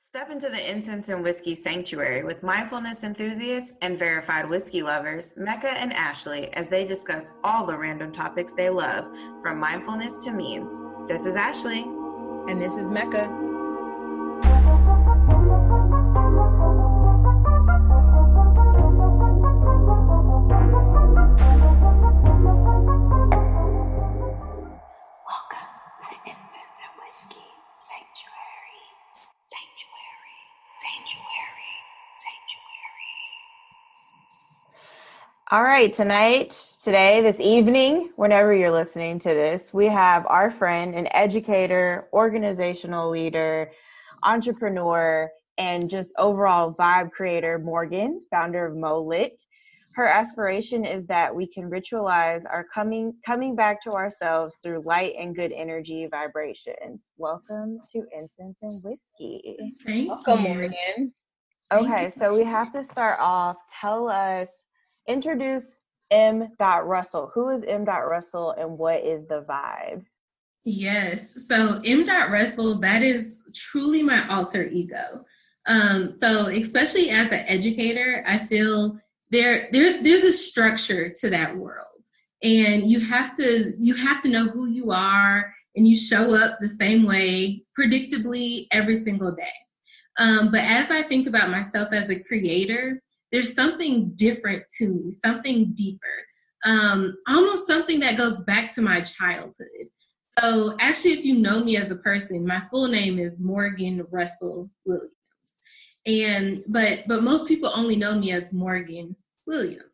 Step into the Incense and Whiskey sanctuary with mindfulness enthusiasts and verified whiskey lovers, Mecca and Ashley, as they discuss all the random topics they love, from mindfulness to memes. This is Ashley. And this is Mecca. All right, this evening, whenever you're listening to this, we have our friend, an educator, organizational leader, entrepreneur, and just overall vibe creator, Morgan, founder of molit. Her aspiration is that we can ritualize our coming back to ourselves through light and good energy vibrations. Welcome to Incense and Whiskey. Welcome, Morgan. Okay, so we have to start off. Introduce M. Russell. Who is M. Russell and what is the vibe? Yes. So M. Russell, that is truly my alter ego. So especially as an educator, I feel there's a structure to that world. And you have to know who you are, and you show up the same way predictably every single day. But as I think about myself as a creator, there's something different to me, something deeper, almost something that goes back to my childhood. So actually, if you know me as a person, my full name is Morgan Russell Williams. But most people only know me as Morgan Williams.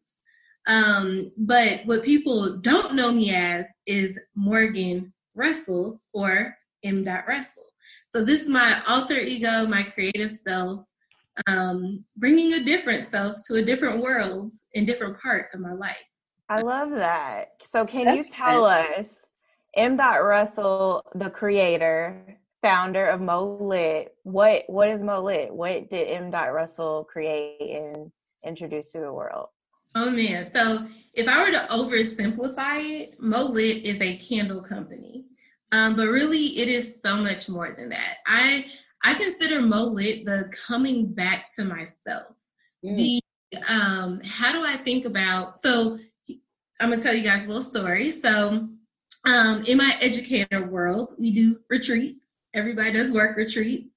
But what people don't know me as is Morgan Russell or M. Russell. So this is my alter ego, my creative self. Bringing a different self to a different world in different part of my life. I love that. So can you tell us, M. Russell, the creator, founder of molit, what is molit? What did M. Russell create and introduce to the world? Oh man, so if I were to oversimplify it, molit is a candle company. But really it is so much more than that. I consider molit the coming back to myself. How do I think about, so I'm going to tell you guys a little story. So in my educator world, we do retreats. Everybody does work retreats.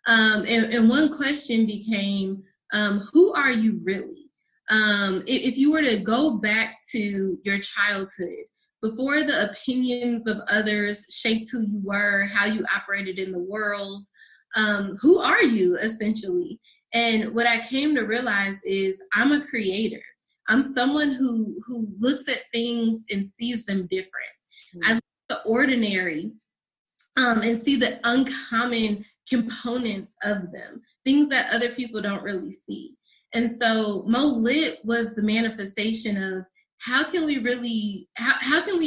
And one question became, who are you really? If you were to go back to your childhood, before the opinions of others shaped who you were, how you operated in the world, who are you essentially? And what I came to realize is I'm a creator. I'm someone who looks at things and sees them different. I look at the ordinary and see the uncommon components of them, things that other people don't really see. And so molit was the manifestation of how can we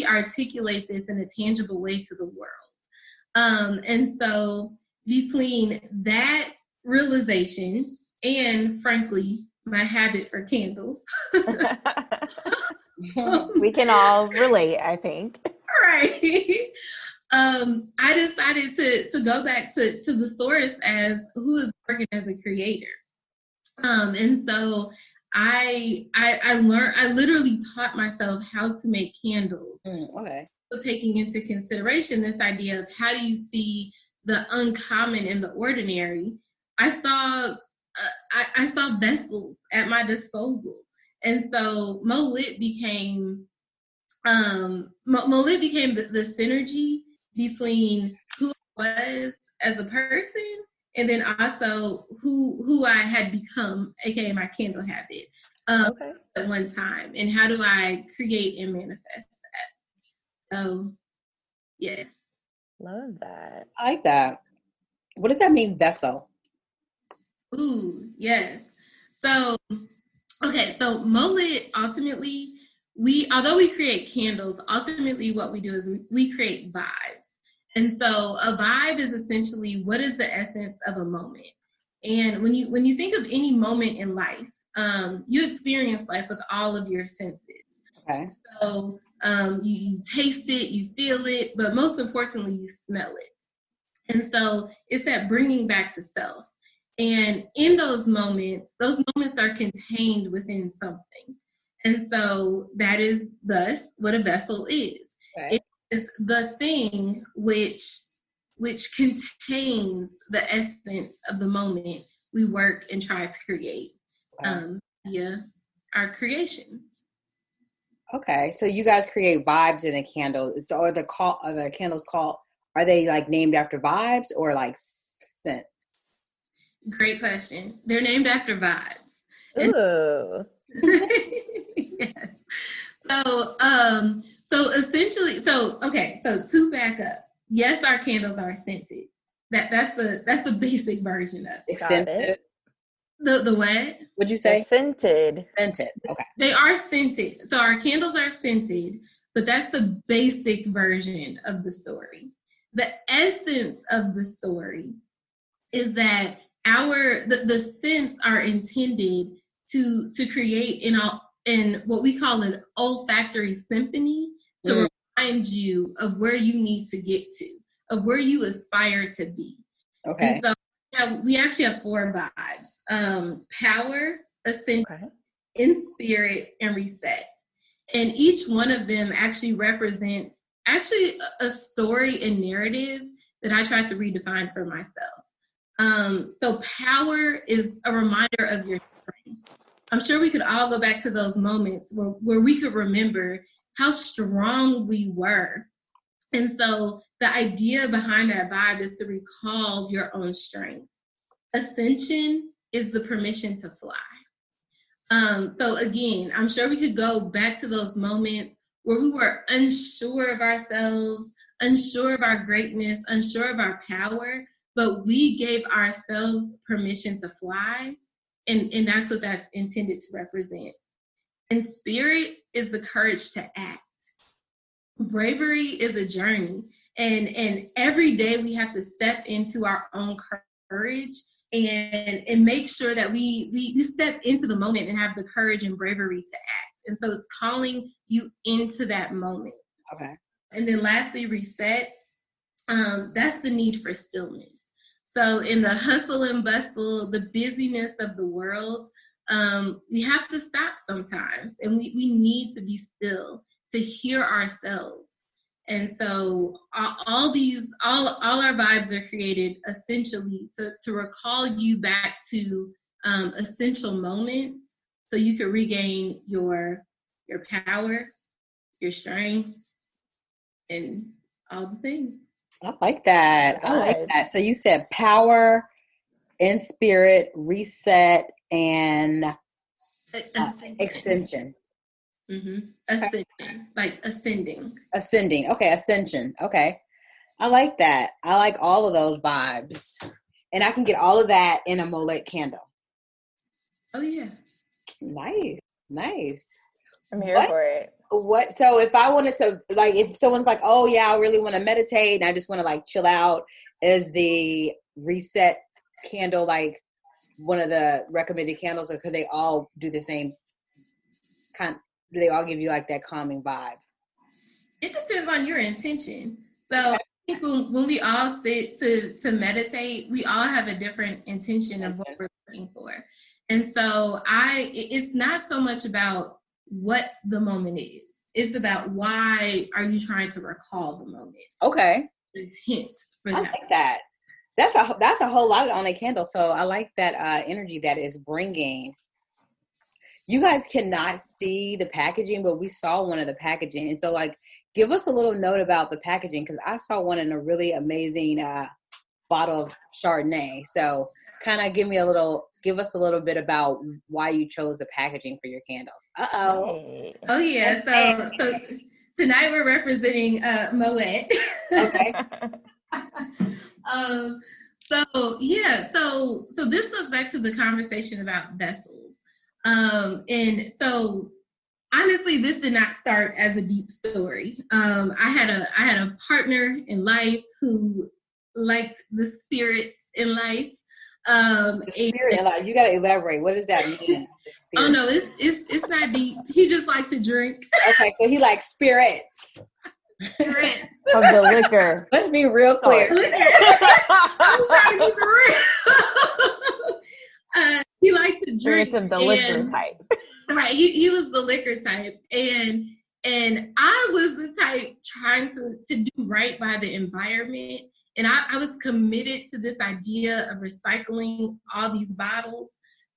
articulate this in a tangible way to the world? And so between that realization and, frankly, my habit for candles. We can all relate, I think. Right. I decided to go back to the source as who is working as a creator. And so I literally taught myself how to make candles. Okay. So taking into consideration this idea of how do you see the uncommon and the ordinary, I saw vessels at my disposal, and so molit became the synergy between who I was as a person and then also who I had become, aka my candle habit, at one time, and how do I create and manifest that? So, yes. Love that. I like that. What does that mean, vessel? Ooh, yes. So molit, ultimately, although we create candles, ultimately what we do is we create vibes. And so a vibe is essentially what is the essence of a moment. And when you think of any moment in life, you experience life with all of your senses. Okay. So you taste it, you feel it, but most importantly, you smell it. And so it's that bringing back to self. And in those moments are contained within something. And so that is thus what a vessel is. Okay. It is the thing which contains the essence of the moment we work and try to create via our creations. Okay, so you guys create vibes in a candle. So are the candles called? Are they like named after vibes or like scents? Great question. They're named after vibes. Ooh. Yes. So essentially, so to back up, yes, our candles are scented. That's the basic version of it. Extended. The what? What'd you say? They're scented. Scented. Okay. They are scented. So our candles are scented, but that's the basic version of the story. The essence of the story is that the scents are intended to create in what we call an olfactory symphony to remind you of where you need to get to, of where you aspire to be. Okay. And so we actually have 4 vibes: power, ascension, in spirit, and reset. And each one of them actually represents a story and narrative that I try to redefine for myself. So power is a reminder of your strength. I'm sure we could all go back to those moments where we could remember how strong we were. And so the idea behind that vibe is to recall your own strength. Ascension is the permission to fly. So again, I'm sure we could go back to those moments where we were unsure of ourselves, unsure of our greatness, unsure of our power, but we gave ourselves permission to fly. And that's what that's intended to represent. And spirit is the courage to act. Bravery is a journey. And every day we have to step into our own courage and make sure that we step into the moment and have the courage and bravery to act. And so it's calling you into that moment. Okay. And then lastly, reset. That's the need for stillness. So in the hustle and bustle, the busyness of the world, we have to stop sometimes, and we need to be still to hear ourselves. And so all our vibes are created essentially to recall you back to essential moments so you can regain your power, your strength, and all the things. I like that. I like that. So you said power, in spirit, reset, and extension. Mm-hmm. Ascension, like ascending. Ascending. Okay, ascension. Okay. I like that. I like all of those vibes. And I can get all of that in a molit candle. Oh, yeah. Nice. I'm here for it. So if I wanted to, like, if someone's like, oh yeah, I really want to meditate and I just want to like chill out, is the reset candle like one of the recommended candles, or could they all do the same kind? Do they all give you like that calming vibe? It depends on your intention. So I think when we all sit to meditate, we all have a different intention of what we're looking for. And so it's not so much about what the moment is. It's about why are you trying to recall the moment. Okay. Intent for that. I like that. That's a whole lot on a candle. So I like that energy that is bringing. You guys cannot see the packaging, but we saw one of the packaging. And so like, give us a little note about the packaging, because I saw one in a really amazing bottle of Chardonnay. So kind of give us a little bit about why you chose the packaging for your candles. Uh-oh. Oh, yeah. So tonight we're representing Moet. Okay. So this goes back to the conversation about vessels. And so honestly, this did not start as a deep story. I had a partner in life who liked the spirits in life. The spirit in life. You gotta elaborate. What does that mean? Oh no, it's not deep. He just liked to drink. Okay, so he likes spirits. Spirits. Of the liquor. Let's be real clear. I'm trying to keep it real. of the liquor type. Right, he was the liquor type, and I was the type trying to do right by the environment, and I was committed to this idea of recycling all these bottles.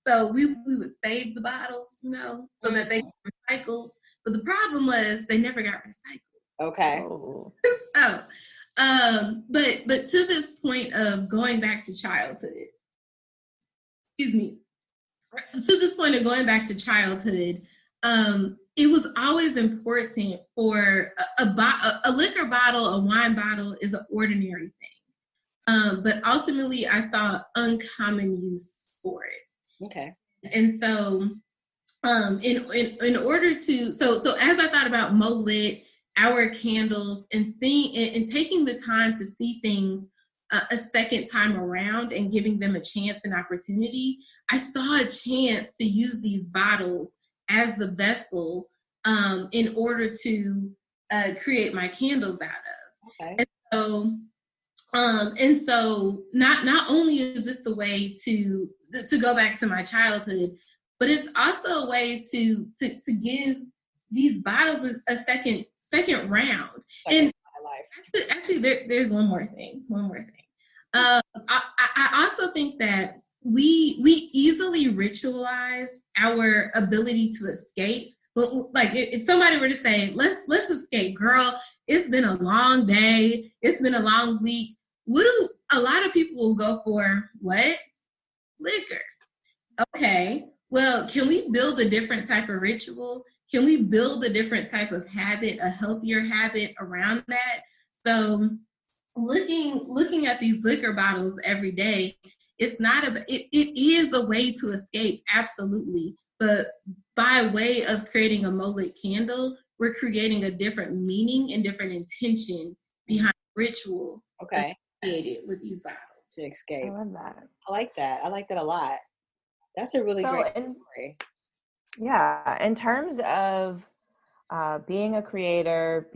So we would save the bottles, so that they get recycled. But the problem was they never got recycled. Okay. Oh. So, but to this point of going back to childhood, it was always important for a liquor bottle, a wine bottle is an ordinary thing. But ultimately, I saw uncommon use for it. Okay. And so, in order to, so as I thought about molit, our candles, and seeing and taking the time to see things a second time around and giving them a chance and opportunity, I saw a chance to use these bottles as the vessel in order to create my candles out of. Okay. And so not only is this a way to go back to my childhood, but it's also a way to give these bottles a second round. And actually, there's one more thing. I also think that we easily ritualize our ability to escape. But like if somebody were to say, let's escape, girl, it's been a long day, it's been a long week. What do a lot of people will go for? What? Liquor. Okay. Well, can we build a different type of ritual? Can we build a different type of habit, a healthier habit around that? So looking at these liquor bottles every day, it is a way to escape, absolutely. But by way of creating a molit candle, we're creating a different meaning and different intention behind ritual associated with these bottles. To escape. I love that. I like that a lot. That's a really great story. Yeah, in terms of being a creator,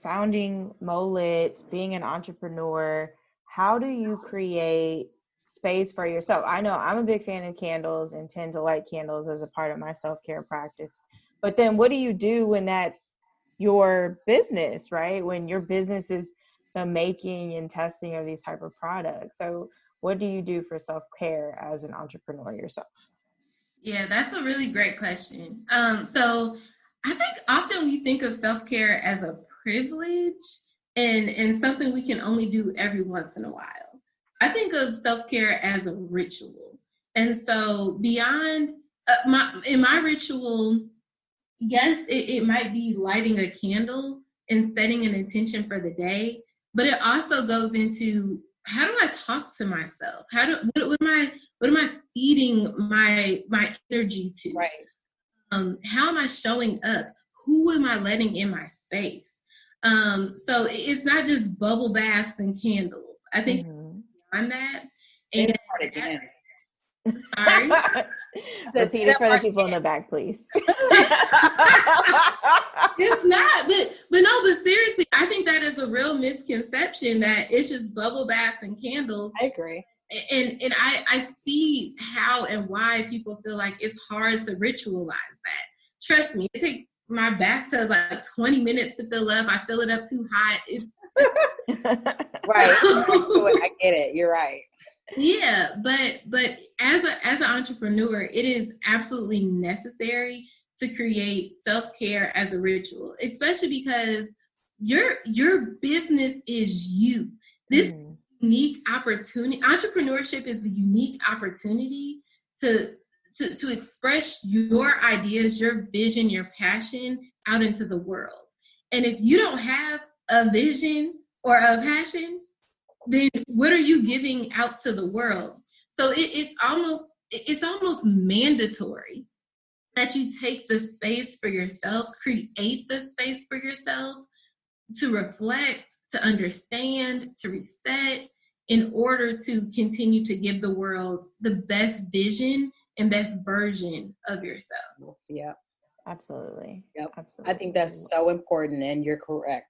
founding Molit, being an entrepreneur, how do you create space for yourself? I know I'm a big fan of candles and tend to light candles as a part of my self-care practice. But then what do you do when that's your business, right? When your business is the making and testing of these type of products. So what do you do for self-care as an entrepreneur yourself? Yeah, that's a really great question. So I think often we think of self-care as a privilege and something we can only do every once in a while. I think of self-care as a ritual. And so beyond my ritual, yes, it might be lighting a candle and setting an intention for the day, but it also goes into, how do I talk to myself? What am I feeding my energy to? Right. How am I showing up? Who am I letting in my space? So it's not just bubble baths and candles. I think beyond that. And sorry. Repeat it for the people in the back, please. It's not, but seriously, I think that is a real misconception that it's just bubble baths and candles. I agree. And I see how and why people feel like it's hard to ritualize that. Trust me, it takes my bathtub like 20 minutes to fill up. I fill it up too hot. Right. I get it. You're right. Yeah, but as an entrepreneur, it is absolutely necessary to create self-care as a ritual, especially because your business is you. This unique opportunity, entrepreneurship is the unique opportunity to express your ideas, your vision, your passion out into the world. And if you don't have a vision or a passion, then what are you giving out to the world? So it's almost mandatory that you take the space for yourself, create the space for yourself to reflect, to understand, to reset, in order to continue to give the world the best vision and best version of yourself. Yeah. Absolutely. Yep. Absolutely. I think that's so important, and you're correct.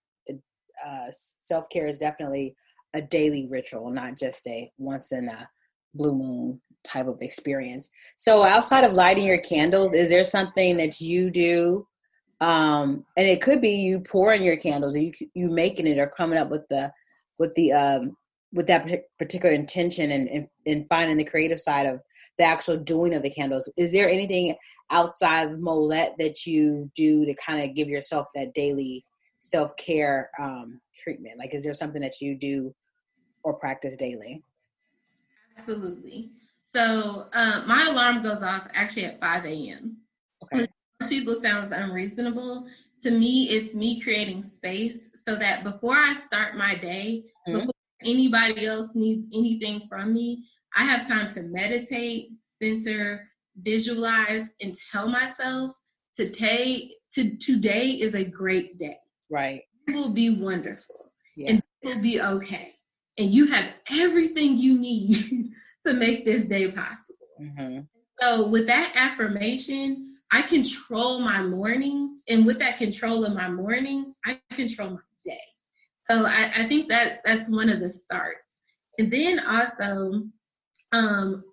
Self-care is definitely a daily ritual, not just a once in a blue moon type of experience. So outside of lighting your candles, is there something that you do? And it could be you pouring your candles, or you making it, or coming up with that particular intention, and finding the creative side of the actual doing of the candles. Is there anything outside of molit that you do to kind of give yourself that daily self-care treatment? Like, is there something that you do or practice daily? Absolutely. So my alarm goes off actually at 5 a.m. Okay. Which most people sounds unreasonable. To me, it's me creating space so that before I start my day, before anybody else needs anything from me, I have time to meditate, center, visualize, and tell myself today is a great day. Right. It will be wonderful. Yeah. And it will be okay. And you have everything you need to make this day possible. Mm-hmm. So with that affirmation, I control my mornings. And with that control of my mornings, I control my day. So I think that's one of the starts. And then also,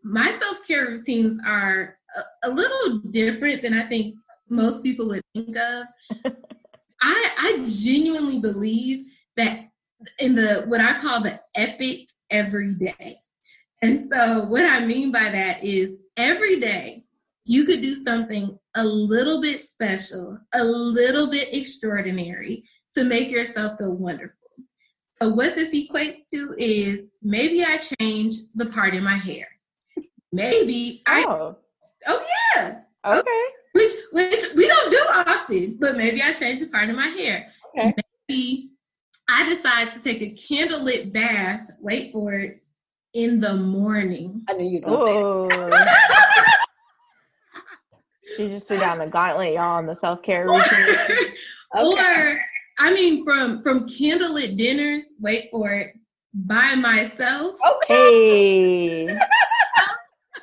my self-care routines are a little different than I think most people would think of. I genuinely believe that in what I call the epic every day. And so what I mean by that is every day you could do something a little bit special, a little bit extraordinary to make yourself feel wonderful. So what this equates to is maybe I change the part in my hair. Maybe Oh yeah. Okay. Which we don't do often, but maybe I change the part in my hair. Okay. Maybe I decide to take a candlelit bath, wait for it, in the morning. I knew you was going to say that. She just threw down the gauntlet, y'all, on the self-care routine. Or, I mean, from candlelit dinners, wait for it, by myself. Okay. Hey.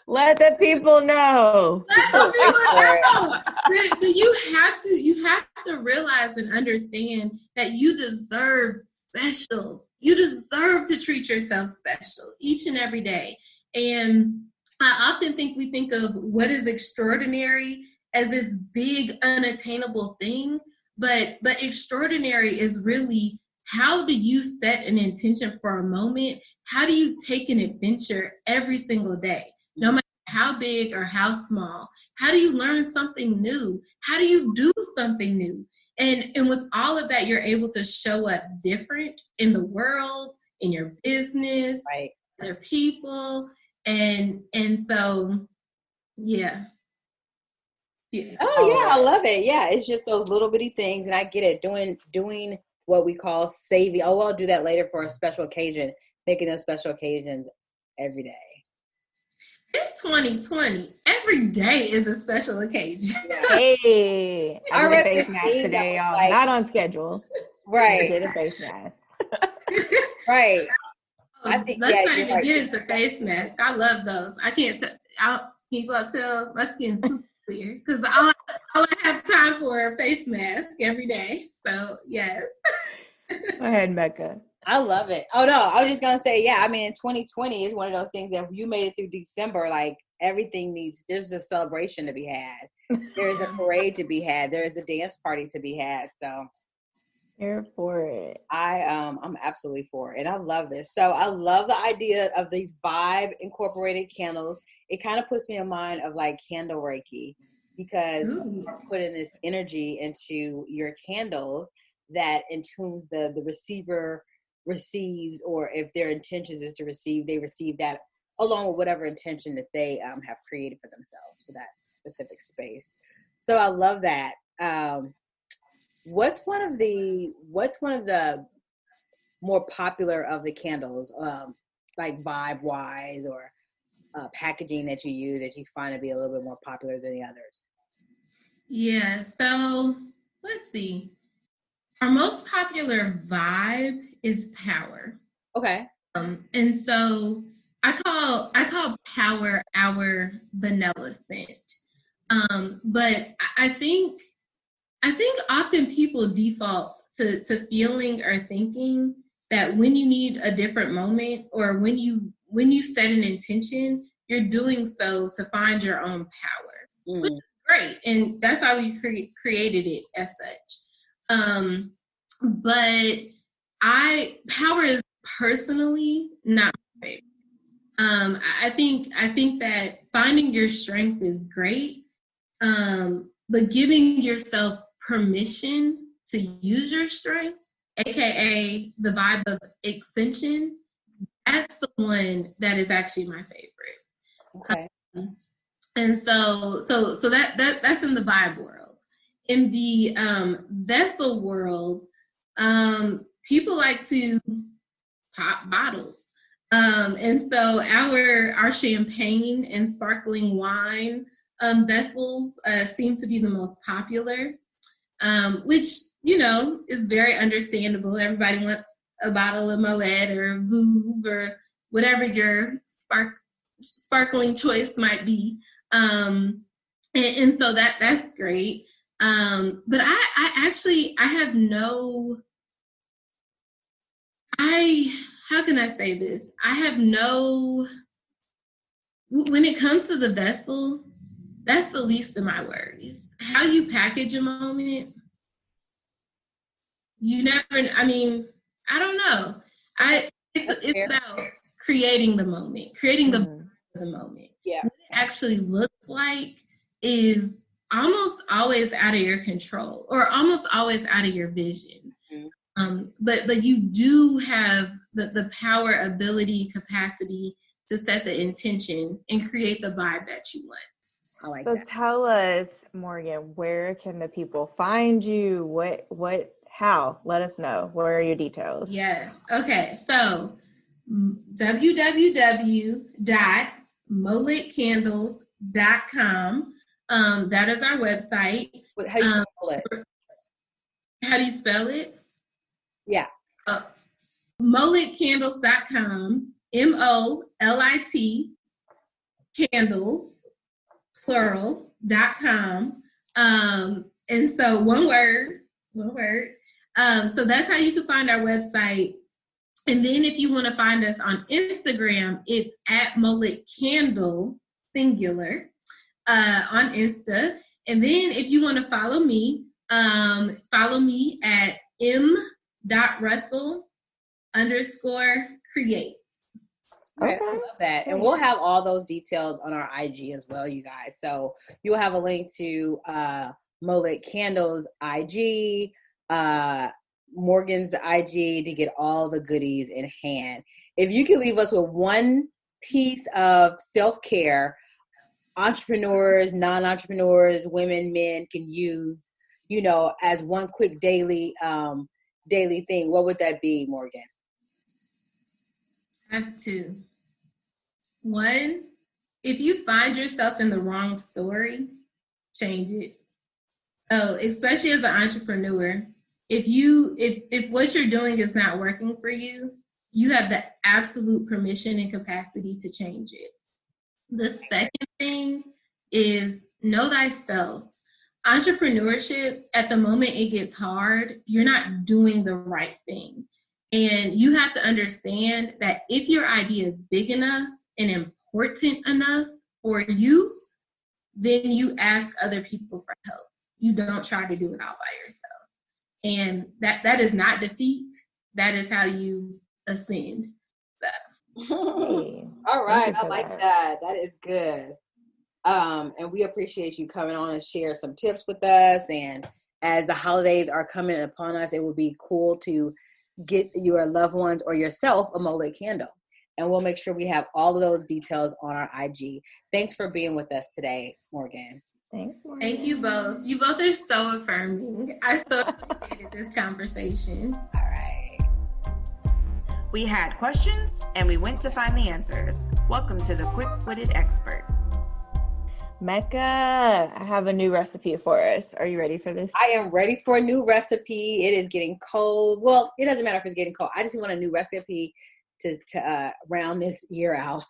Let the people know. Let the people know. You have to realize and understand that you deserve special. You deserve to treat yourself special each and every day. And I often think we think of what is extraordinary as this big, unattainable thing. But extraordinary is really, how do you set an intention for a moment? How do you take an adventure every single day? No matter how big or how small. How do you learn something new? How do you do something new? And with all of that, you're able to show up different in the world, in your business, right, other people. And so, yeah. Yeah. Oh yeah, I love it. Yeah, it's just those little bitty things, and I get it. Doing what we call saving. Oh, I'll do that later for a special occasion. Making those special occasions every day. It's 2020. Every day is a special occasion. Hey, I did a face mask today, y'all. Like, not on schedule. Right. I did a face mask. Right. I think, let's not even get into face masks. I love those. I can't. People tell my skin's super clear because all I have time for a face mask every day. So yes. Go ahead, Mecca. I love it. Oh no, I was just gonna say, yeah. I mean, 2020 is one of those things that if you made it through December, like everything there's a celebration to be had. There is a parade to be had. There is a dance party to be had. So here for it. I'm absolutely for it. And I love this. So I love the idea of these vibe incorporated candles. It kind of puts me in mind of like candle Reiki, because you're putting this energy into your candles that intunes the receiver receives, or if their intentions is to receive, they receive that along with whatever intention that they have created for themselves for that specific space. So I love that. What's one of the more popular of the candles, like vibe wise or packaging that you use that you find to be a little bit more popular than the others? Yeah, so let's see. Our most popular vibe is power. Okay. And so I call power our vanilla scent. But I think often people default to feeling or thinking that when you need a different moment or when you set an intention, you're doing so to find your own power, which Mm. is great. And that's how we created it as such. But power is personally not my favorite. I think that finding your strength is great, but giving yourself permission to use your strength, aka the vibe of extension, that's the one that is actually my favorite. Okay. And so that's in the vibe world. In the vessel world, people like to pop bottles. And so our champagne and sparkling wine vessels seem to be the most popular, which, is very understandable. Everybody wants a bottle of Moet or Vouv or whatever your sparkling choice might be. And so that's great. But I have how can I say this? When it comes to the vessel, that's the least of my worries. How you package a moment, I don't know. It's about creating the moment, creating the moment. Yeah. What it actually looks like is almost always out of your control or almost always out of your vision. Mm-hmm. But you do have the power, ability, capacity to set the intention and create the vibe that you want. I like so that. Tell us, Morgan, where can the people find you? How? Let us know. Where are your details? Yes. Okay. So www.molitcandles.com. That is our website. How do you spell it? How do you spell it? Yeah. Molitcandles.com. MOLIT candles, plural.com. And so one word. So that's how you can find our website. And then if you want to find us on Instagram, it's at Molit Candle, singular, on Insta. And then if you want to follow me at m.russell_creates. Okay. I love that. And we'll have all those details on our IG as well, you guys. So you'll have a link to Molit Candles IG, Morgan's IG to get all the goodies in hand. If you can leave us with one piece of self-care entrepreneurs, non-entrepreneurs, women, men can use, as one quick daily thing, what would that be, Morgan? I have two. One, if you find yourself in the wrong story, change it. So especially as an entrepreneur, if what you're doing is not working for you, you have the absolute permission and capacity to change it. The second thing is know thyself. Entrepreneurship, at the moment it gets hard, you're not doing the right thing. And you have to understand that if your idea is big enough and important enough for you, then you ask other people for help. You don't try to do it all by yourself. And that is not defeat. That is how you ascend. All right. I like that. That is good. And we appreciate you coming on and share some tips with us. And as the holidays are coming upon us, it would be cool to get your loved ones or yourself a Molit candle. And we'll make sure we have all of those details on our IG. Thanks for being with us today, Morgan. Thanks, Morgan. Thank you both. You both are so affirming. I so appreciated this conversation. All right. We had questions and we went to find the answers. Welcome to the Quick-Witted Expert. Mecca, I have a new recipe for us. Are you ready for this? I am ready for a new recipe. It is getting cold. Well, it doesn't matter if it's getting cold. I just want a new recipe to round this year out.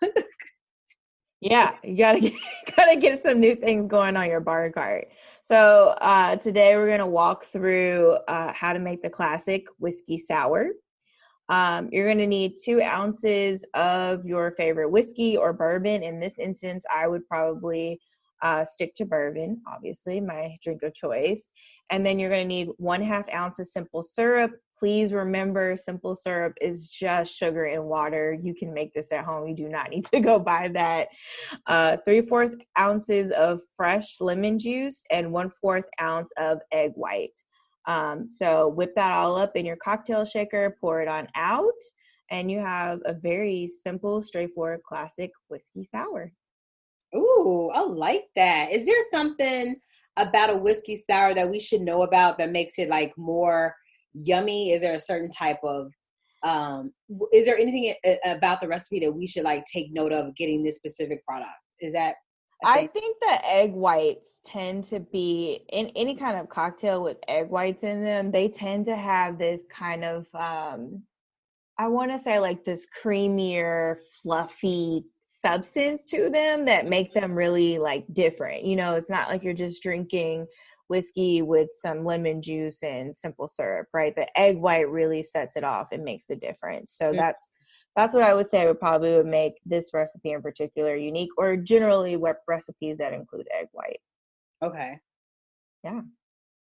Yeah, you gotta get some new things going on your bar cart. So today we're gonna walk through how to make the classic whiskey sour. You're going to need 2 ounces of your favorite whiskey or bourbon. In this instance, I would probably stick to bourbon, obviously, my drink of choice. And then you're going to need 1/2 ounce of simple syrup. Please remember, simple syrup is just sugar and water. You can make this at home. You do not need to go buy that. 3/4 ounces of fresh lemon juice and 1/4 ounce of egg white. So whip that all up in your cocktail shaker, pour it on out, and you have a very simple, straightforward, classic whiskey sour. Ooh, I like that. Is there something about a whiskey sour that we should know about that makes it like more yummy? Is there a certain type of is there anything about the recipe that we should like take note of getting this specific product? Is that I think that egg whites tend to be in any kind of cocktail with egg whites in them. They tend to have this kind of, I want to say like this creamier, fluffy substance to them that make them really like different. You know, it's not like you're just drinking whiskey with some lemon juice and simple syrup, right? The egg white really sets it off and makes the difference. So that's what I would say would make this recipe in particular unique, or generally recipes that include egg white. Okay. Yeah.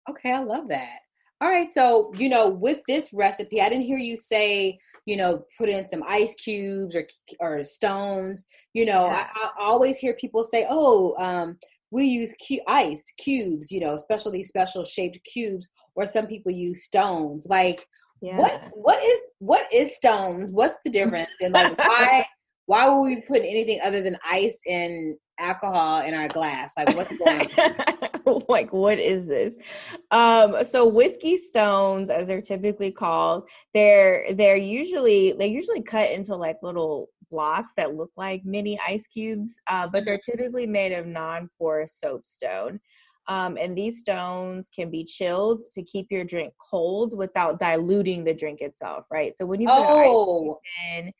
Okay, I love that. All right, so, with this recipe, I didn't hear you say, put in some ice cubes or stones. Yeah. I always hear people say, oh, we use ice cubes, special shaped cubes, or some people use stones. Like, Yeah. what is stones? What's the difference? And like, why would we put anything other than ice and alcohol in our glass? Like, what's going on? Like, what is this? So whiskey stones, as they're typically called, they usually cut into like little blocks that look like mini ice cubes, but they're typically made of non-porous soapstone. And these stones can be chilled to keep your drink cold without diluting the drink itself, right? So when you put an ice cube in,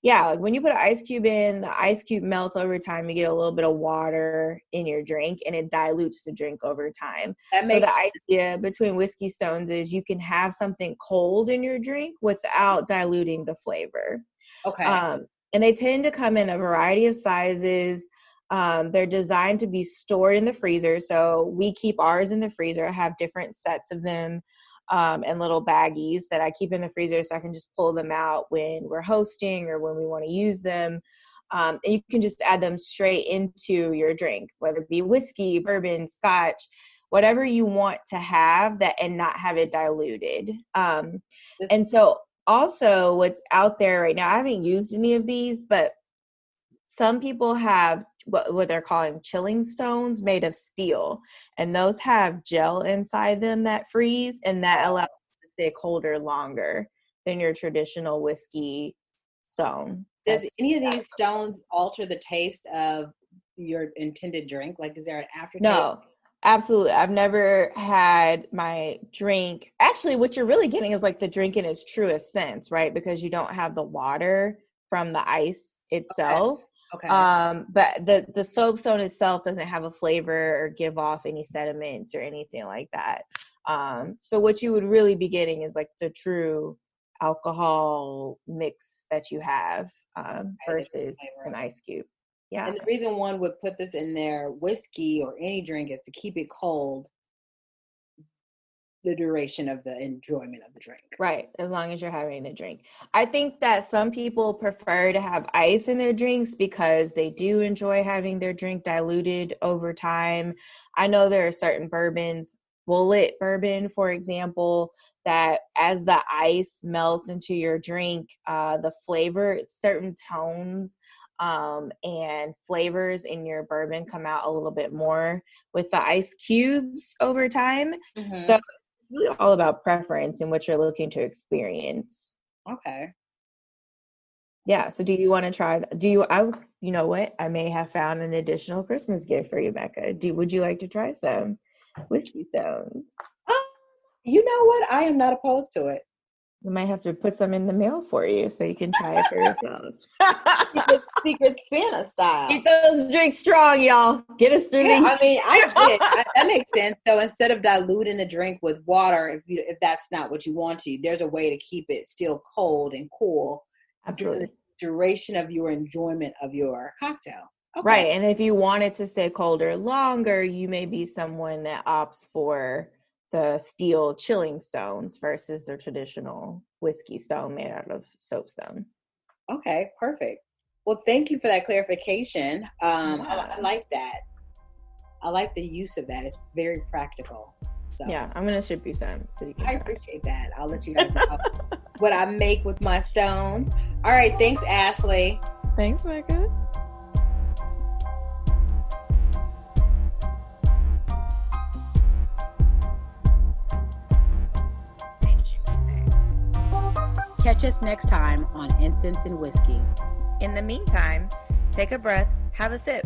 like when you put an ice cube in, the ice cube melts over time. You get a little bit of water in your drink, and it dilutes the drink over time. That So makes the idea between whiskey stones is you can have something cold in your drink without diluting the flavor. Okay. And they tend to come in a variety of sizes. They're designed to be stored in the freezer. So we keep ours in the freezer. I have different sets of them and little baggies that I keep in the freezer so I can just pull them out when we're hosting or when we want to use them. And you can just add them straight into your drink, whether it be whiskey, bourbon, scotch, whatever you want to have that and not have it diluted. And so also what's out there right now, I haven't used any of these, but some people have what they're calling chilling stones made of steel, and those have gel inside them that freeze, and that allows it to stay colder longer than your traditional whiskey stone. Does any of these stones alter the taste of your intended drink? Like, is there an aftertaste? No, absolutely. I've never had my drink. Actually, what you're really getting is like the drink in its truest sense, right? Because you don't have the water from the ice itself. Okay. But the soapstone itself doesn't have a flavor or give off any sediments or anything like that. So what you would really be getting is like the true alcohol mix that you have versus an ice cube. Yeah. And the reason one would put this in their whiskey or any drink is to keep it cold the duration of the enjoyment of the drink. Right, as long as you're having the drink. I think that some people prefer to have ice in their drinks because they do enjoy having their drink diluted over time. I know there are certain bourbons, Bulleit bourbon, for example, that as the ice melts into your drink, the flavor, certain tones and flavors in your bourbon come out a little bit more with the ice cubes over time. Mm-hmm. So it's really all about preference and what you're looking to experience. Okay. Yeah. So do you want to try? You know what? I may have found an additional Christmas gift for you, Mecca. Would you like to try some whiskey stones? You know what? I am not opposed to it. We might have to put some in the mail for you so you can try it for yourself. Secret Santa style. Keep those drinks strong, y'all. Get us through Yeah, these. I mean, I get it. That makes sense. So instead of diluting the drink with water, if that's not what you want to, there's a way to keep it still cold and cool during Absolutely. the duration of your enjoyment of your cocktail. Okay. Right. And if you want it to stay colder longer, you may be someone that opts for the steel chilling stones versus the traditional whiskey stone made out of soapstone. Okay, perfect. Well, thank you for that clarification. I like that. I like the use of that. It's very practical. So Yeah, I'm going to ship you some so you can I try. appreciate that. I'll let you guys know what I make with my stones. All right, thanks, Ashley. Thanks, Mecca. Catch us next time on Incense and Whiskey. In the meantime, take a breath, have a sip.